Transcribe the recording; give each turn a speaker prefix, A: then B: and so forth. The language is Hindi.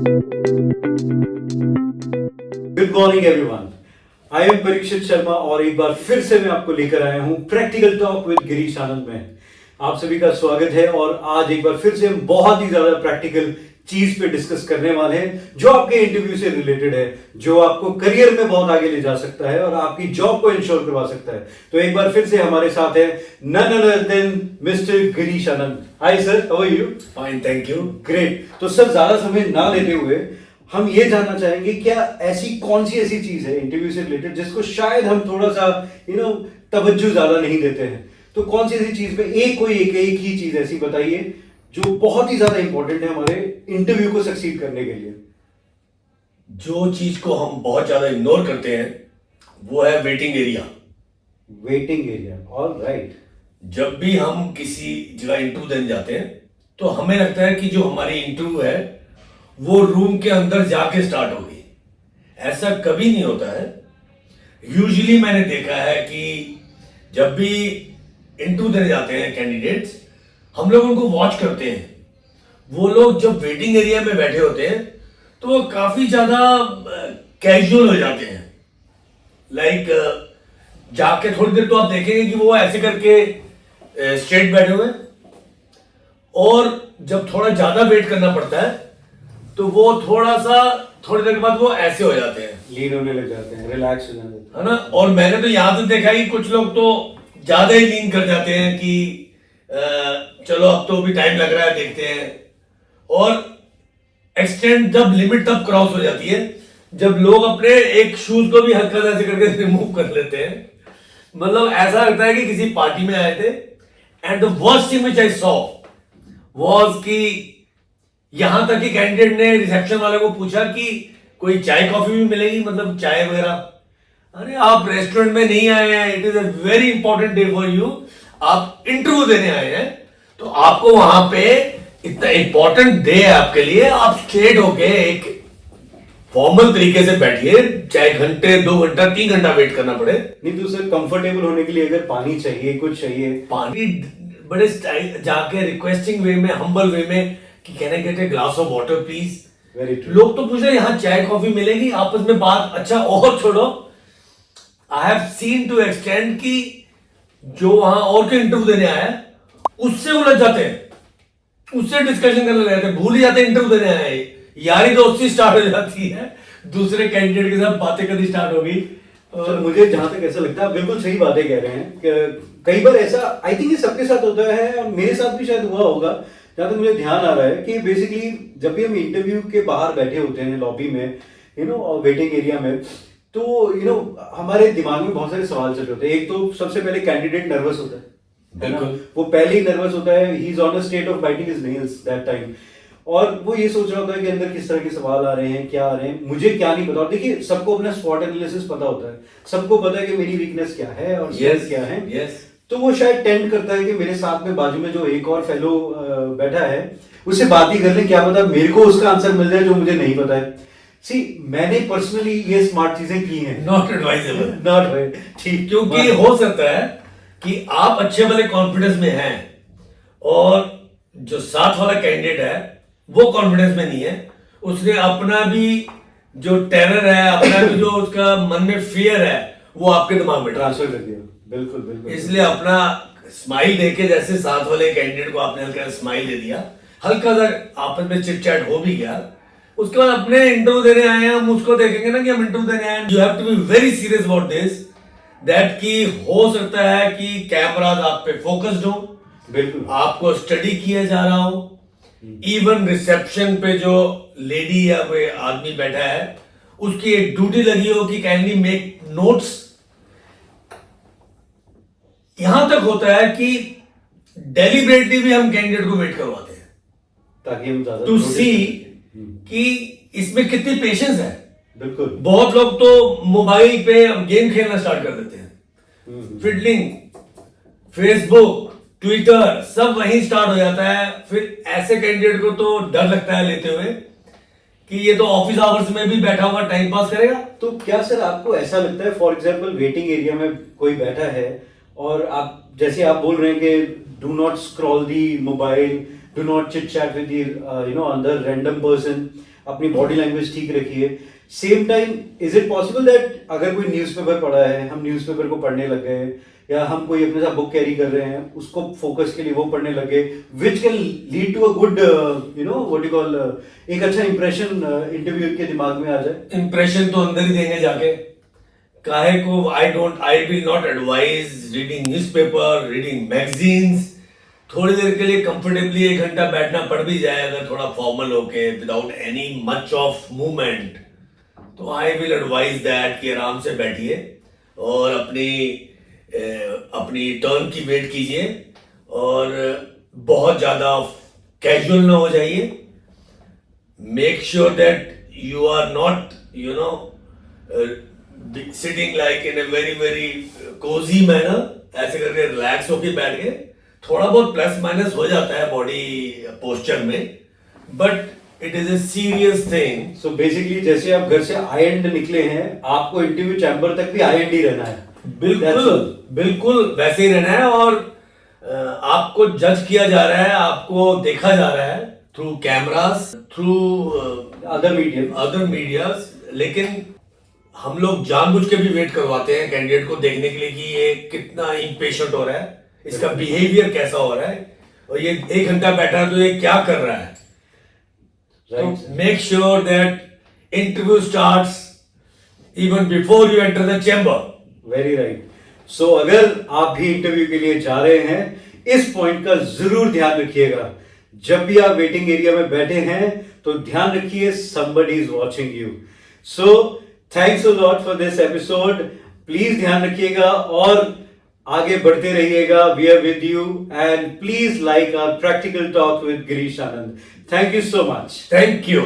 A: Good morning everyone. I am Parikshit Sharma और एक बार फिर से मैं आपको लेकर आया हूं प्रैक्टिकल टॉक विद गिरीश आनंद में। आप सभी का स्वागत है और आज एक बार फिर से हम बहुत ही ज्यादा प्रैक्टिकल चीज पे डिस्कस करने वाले हैं जो आपके इंटरव्यू से रिलेटेड है, जो आपको करियर में बहुत आगे ले जा सकता है और आपकी जॉब को इंश्योर करवा सकता है। तो एक बार फिर से हमारे साथ है none other than mister Girish Anand. Hi sir, how are you?
B: Fine, thank you.
A: Great. तो सर ज्यादा समय ना लेते हुए हम ये जानना चाहेंगे क्या ऐसी कौन सी ऐसी चीज है इंटरव्यू से रिलेटेड जिसको शायद हम थोड़ा सा तवज्जो ज्यादा नहीं देते हैं। तो कौन सी ऐसी चीज में एक ही चीज ऐसी बताइए जो बहुत ही ज्यादा इंपॉर्टेंट है हमारे इंटरव्यू को सक्सीड करने के लिए।
B: जो चीज को हम बहुत ज्यादा इग्नोर करते हैं वो है waiting area.
A: Waiting area, alright.
B: जब भी हम किसी जगह इंटरव्यू देने जाते हैं तो हमें लगता है कि जो हमारी इंटरव्यू है वो रूम के अंदर जाके स्टार्ट होगी। ऐसा कभी नहीं होता है। यूजुअली मैंने देखा है कि जब भी इंटरव्यू देने जाते हैं कैंडिडेट्स, हम लोग उनको वॉच करते हैं। वो लोग जब वेटिंग एरिया में बैठे होते हैं तो वो काफी ज्यादा कैजुअल हो जाते हैं। लाइक जाके थोड़ी देर तो आप देखेंगे कि वो ऐसे करके स्ट्रेट बैठे हुए हैं, और जब थोड़ा ज्यादा वेट करना पड़ता है तो वो थोड़ी देर के बाद वो ऐसे हो जाते हैं,
A: लीन होने लग जाते हैं, रिलैक्स हो जाते हैं,
B: है ना। और मैंने तो यहां तक देखा कि कुछ लोग तो ज्यादा ही लीन कर जाते हैं कि चलो अब तो भी टाइम लग रहा है, देखते हैं। और एक्सटेंड जब लिमिट तब क्रॉस हो जाती है जब लोग अपने एक शूज को भी हल्का सा ऐसे करके रिमूव कर लेते हैं। मतलब ऐसा लगता है कि किसी पार्टी में आए थे। And the worst thing which I saw was कि यहां तक कि कैंडिडेट ने रिसेप्शन वाले को पूछा कि कोई चाय कॉफी भी मिलेगी, मतलब चाय वगैरह। अरे आप रेस्टोरेंट में नहीं आए हैं, it is a very important day for you. आप इंटरव्यू देने आए हैं तो आपको वहां पे इतना इंपॉर्टेंट डे है आपके लिए, आप स्ट्रेट होके एक फॉर्मल तरीके से बैठिए, चाहे घंटे 2 घंटा 3 घंटा वेट करना पड़े।
A: नहीं तो सर कंफर्टेबल होने के लिए अगर पानी चाहिए, कुछ चाहिए,
B: पानी बड़े स्टाइल जाके रिक्वेस्टिंग वे में, हम्बल वे में कि can I get a glass of water please.
A: Very true.
B: लोग तो पूछ रहे यहाँ चाय कॉफी मिलेगी, आपस में बात। अच्छा और छोड़ो, I have seen to extend कि जो वहां और के इंटरव्यू देने आया है उससे उलझ जाते हैं, उससे डिस्कशन करने लगे थे, भूल ही जाते हैं इंटरव्यू देने आए। यारी दोस्ती स्टार्ट हो जाती है, दूसरे कैंडिडेट के साथ बातें करनी स्टार्ट होगी।
A: और मुझे जहां तक ऐसा लगता है, आप बिल्कुल सही बातें कह रहे हैं कि कई बार ऐसा आई थिंक ये सबके साथ होता है और मेरे साथ भी शायद हुआ होगा, जहां तक मुझे ध्यान आ रहा है कि बेसिकली जब भी हम इंटरव्यू के बाहर बैठे होते हैं लॉबी में, वेटिंग एरिया में, तो हमारे दिमाग में बहुत सारे सवाल चल रहे होते हैं। एक तो सबसे पहले कैंडिडेट नर्वस होता है ना, वो पहले ही नर्वस होता है, he is on a state of biting his nails that time, और वो ये सोच रहा होता है कि अंदर किस तरह के सवाल आ रहे हैं, क्या आ रहे हैं, मुझे क्या नहीं पता। और देखिए सबको अपना स्वॉट एनालिसिस पता होता है, सबको पता है कि मेरी वीकनेस क्या है और स्ट्रेंथ क्या है। तो वो शायद टेंड करता है कि मेरे साथ में बाजू में जो एक और फेलो बैठा है उससे बात ही कर ले, क्या पता मेरे को उसका आंसर मिल जाए जो मुझे नहीं पता है। सी मैंने पर्सनली ये स्मार्ट चीजें की हैं।
B: नॉट एडवाइजेबल,
A: नॉट ठीक,
B: क्योंकि हो सकता है कि आप अच्छे वाले कॉन्फिडेंस में हैं और जो साथ वाला कैंडिडेट है वो कॉन्फिडेंस में नहीं है, उसने अपना भी जो टेरर है, अपना भी जो उसका मन में फियर है वो आपके दिमाग में
A: ट्रांसफर कर दिया। बिल्कुल बिल्कुल।
B: इसलिए अपना स्माइल देके, जैसे साथ वाले कैंडिडेट को आपने हल्का स्माइल दे दिया, हल्का सा आपस में चिट चैट हो भी गया, उसके बाद अपने इंटरव्यू देने आए हैं, हम उसको देखेंगे ना कि हम इंटरव्यू देने आए हैं। You have to be very serious about this, that कि हो सकता है कि कैमराज आप पे फोकस्ड हो,
A: बिल्कुल
B: आपको स्टडी किया जा रहा हो। इवन रिसेप्शन पे जो लेडी या कोई आदमी बैठा है उसकी एक ड्यूटी लगी हो कि काइंडली मेक नोट्स। यहां तक होता है कि डेलिबरेटली भी हम कैंडिडेट को वेट करवाते हैं
A: ताकि हम ज्यादा
B: टू सी कि इसमें कितनी पेशेंस है।
A: बिल्कुल।
B: बहुत लोग तो मोबाइल पे गेम खेलना स्टार्ट कर देते हैं, फिडलिंग, फेसबुक, ट्विटर सब वहीं स्टार्ट हो जाता है। फिर ऐसे कैंडिडेट को तो डर लगता है लेते हुए कि ये तो ऑफिस आवर्स में भी बैठा हुआ टाइम पास करेगा।
A: तो क्या सर आपको ऐसा लगता है, फॉर एग्जांपल वेटिंग एरिया में कोई बैठा है और आप जैसे आप बोल रहे हैं कि do not scroll the mobile, do not chit chat with you know other random person, अपनी बॉडी लैंग्वेज ठीक रखिए. Same time is it possible that अगर कोई न्यूज़पेपर पढ़ा है, हम न्यूज़पेपर को पढ़ने लग गए, या हम कोई अपने साथ बुक कैरी कर रहे हैं, उसको फोकस के लिए वो पढ़ने लगे, which can lead to a good you know what you call एक अच्छा इंप्रेशन इंटरव्यू के दिमाग में आ जाए.
B: इंप्रेशन तो अंदर ही देंगे जाके. काहे को I will not advise reading newspaper, reading magazines. थोड़ी देर के लिए कंफर्टेबली 1 घंटा बैठना पड़ भी जाए अगर थोड़ा फॉर्मल होके without any much of movement, तो आई विल एडवाइज दैट कि आराम से बैठिए और अपनी टर्न की वेट कीजिए और बहुत ज़्यादा कैजुअल ना हो जाइए. Make sure that you are not you know sitting like in a very very cozy manner. ऐसे करके रिलैक्स होके बैठ गए. थोड़ा बहुत प्लस माइनस हो जाता है बॉडी पोस्चर में, but it is a serious thing.
A: So basically जैसे आप घर से आई एंड निकले हैं, आपको इंटरव्यू चैम्बर तक भी आई एंड ही रहना है.
B: बिल्कुल बिल्कुल वैसे ही रहना है. और आपको जज किया जा रहा है, आपको देखा जा रहा है through cameras, through other medias. लेकिन हम लोग जानबूझ के भी वेट करवाते हैं कैंडिडेट को देखने के लिए कि ये कितना इम्पेशेंट हो रहा है, इसका बिहेवियर कैसा हो रहा है, और ये 1 घंटा बैठा है तो ये क्या कर रहा है. तो make sure that interview starts even before you enter the chamber.
A: Very right. So अगर आप भी इंटरव्यू के लिए जा रहे हैं, इस पॉइंट का जरूर ध्यान रखिएगा. जब भी आप वेटिंग एरिया में बैठे हैं तो ध्यान रखिए somebody is watching you. So thanks a lot for this episode. Please ध्यान रखिएगा और आगे बढ़ते रहिएगा. We are with you and please like our practical talk with Girish Anand. Thank you so much.
B: Thank you.